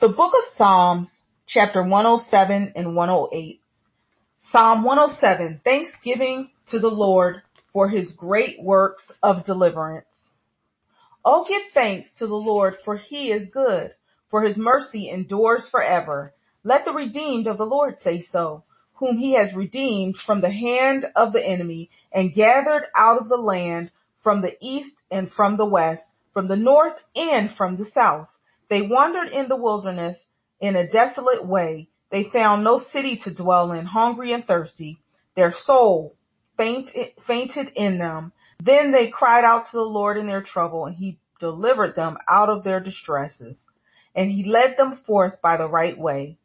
The book of Psalms, chapter 107 and 108. Psalm 107, Thanksgiving to the Lord for his great works of deliverance. Oh, give thanks to the Lord, for he is good, for his mercy endures forever. Let the redeemed of the Lord say so, whom he has redeemed from the hand of the enemy and gathered out of the land from the east and from the west, from the north and from the south. They wandered in the wilderness in a desolate way. They found no city to dwell in, hungry and thirsty. Their soul fainted in them. Then they cried out to the Lord in their trouble, and he delivered them out of their distresses. And he led them forth by the right way,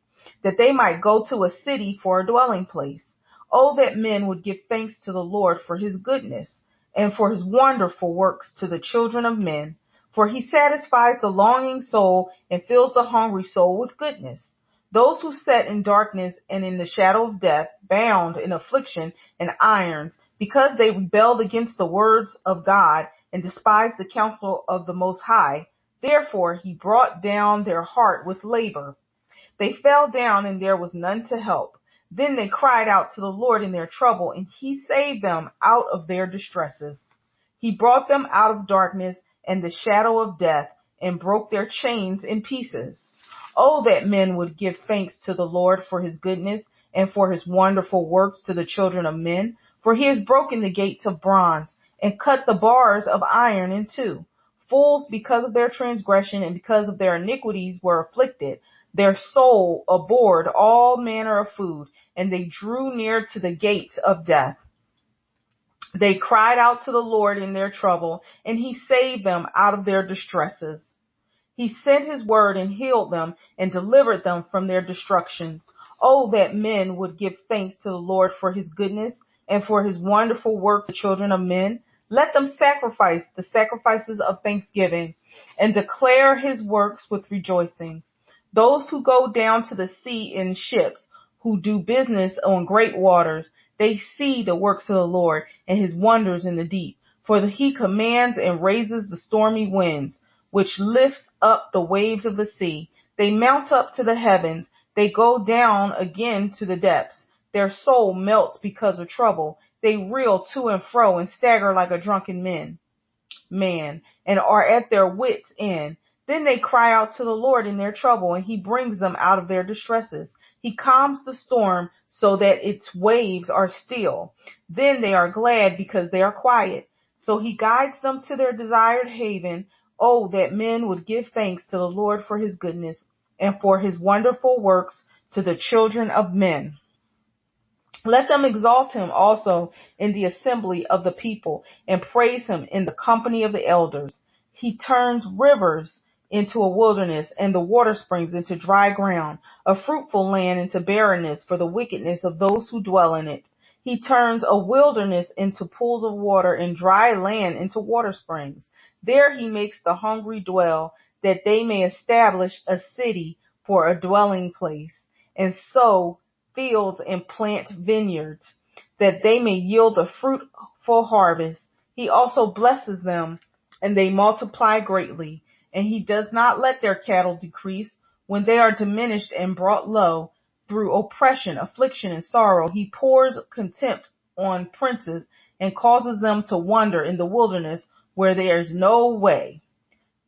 that they might go to a city for a dwelling place. Oh, that men would give thanks to the Lord for his goodness, and for his wonderful works to the children of men. For he satisfies the longing soul and fills the hungry soul with goodness. Those who sat in darkness and in the shadow of death, bound in affliction and irons, because they rebelled against the words of God and despised the counsel of the Most High. Therefore he brought down their heart with labor. They fell down, and there was none to help. Then they cried out to the Lord in their trouble, and he saved them out of their distresses. He brought them out of darkness and the shadow of death, and broke their chains in pieces. Oh, that men would give thanks to the Lord for his goodness, and for his wonderful works to the children of men. For he has broken the gates of bronze, and cut the bars of iron in two. Fools, because of their transgression and because of their iniquities, were afflicted. Their soul abhorred all manner of food, and they drew near to the gates of death. They cried out to the Lord in their trouble, and he saved them out of their distresses. He sent his word and healed them and delivered them from their destructions. Oh, that men would give thanks to the Lord for his goodness and for his wonderful work to children of men. Let them sacrifice the sacrifices of thanksgiving and declare his works with rejoicing. Those who go down to the sea in ships, who do business on great waters, they see the works of the Lord and his wonders in the deep. For he commands and raises the stormy winds, which lifts up the waves of the sea. They mount up to the heavens. They go down again to the depths. Their soul melts because of trouble. They reel to and fro and stagger like a drunken man, and are at their wits' end. Then they cry out to the Lord in their trouble, and he brings them out of their distresses. He calms the storm so that its waves are still. Then they are glad because they are quiet. So he guides them to their desired haven. Oh, that men would give thanks to the Lord for his goodness and for his wonderful works to the children of men. Let them exalt him also in the assembly of the people and praise him in the company of the elders. He turns rivers into a wilderness and the water springs into dry ground, a fruitful land into barrenness for the wickedness of those who dwell in it. He turns a wilderness into pools of water and dry land into water springs. There he makes the hungry dwell, that they may establish a city for a dwelling place, and sow fields and plant vineyards, that they may yield a fruitful harvest. He also blesses them, and they multiply greatly. And he does not let their cattle decrease when they are diminished and brought low through oppression, affliction, and sorrow. He pours contempt on princes and causes them to wander in the wilderness where there is no way.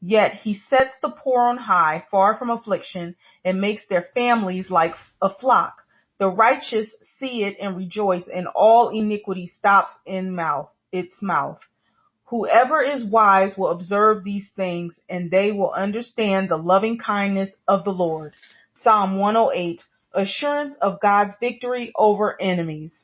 Yet he sets the poor on high, far from affliction, and makes their families like a flock. The righteous see it and rejoice, and all iniquity stops in its mouth. Whoever is wise will observe these things, and they will understand the loving kindness of the Lord. Psalm 108, assurance of God's victory over enemies.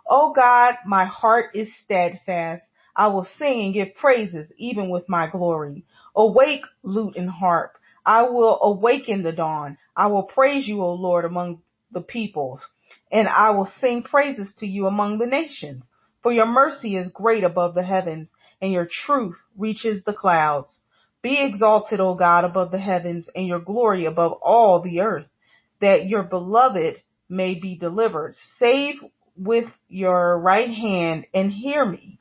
O God, my heart is steadfast. I will sing and give praises, even with my glory. Awake, lute and harp. I will awaken the dawn. I will praise you, O Lord, among the peoples, and I will sing praises to you among the nations. For your mercy is great above the heavens, and your truth reaches the clouds. Be exalted, O God, above the heavens, and your glory above all the earth, that your beloved may be delivered. Save with your right hand and hear me.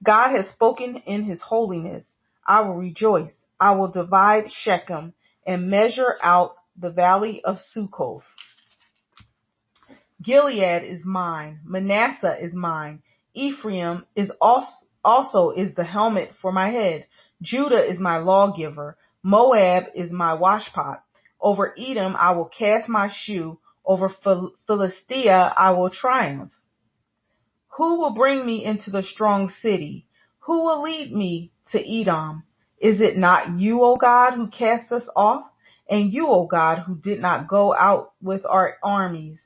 God has spoken in his holiness. I will rejoice. I will divide Shechem and measure out the valley of Succoth. Gilead is mine, Manasseh is mine, Ephraim is also is the helmet for my head. Judah is my lawgiver, Moab is my washpot. Over Edom I will cast my shoe, over Philistia I will triumph. Who will bring me into the strong city? Who will lead me to Edom? Is it not you, O God, who cast us off? And you, O God, who did not go out with our armies?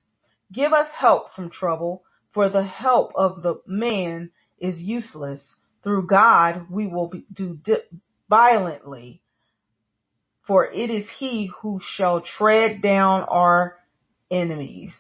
Give us help from trouble, for the help of the man is useless. Through God we will do violently, for it is he who shall tread down our enemies.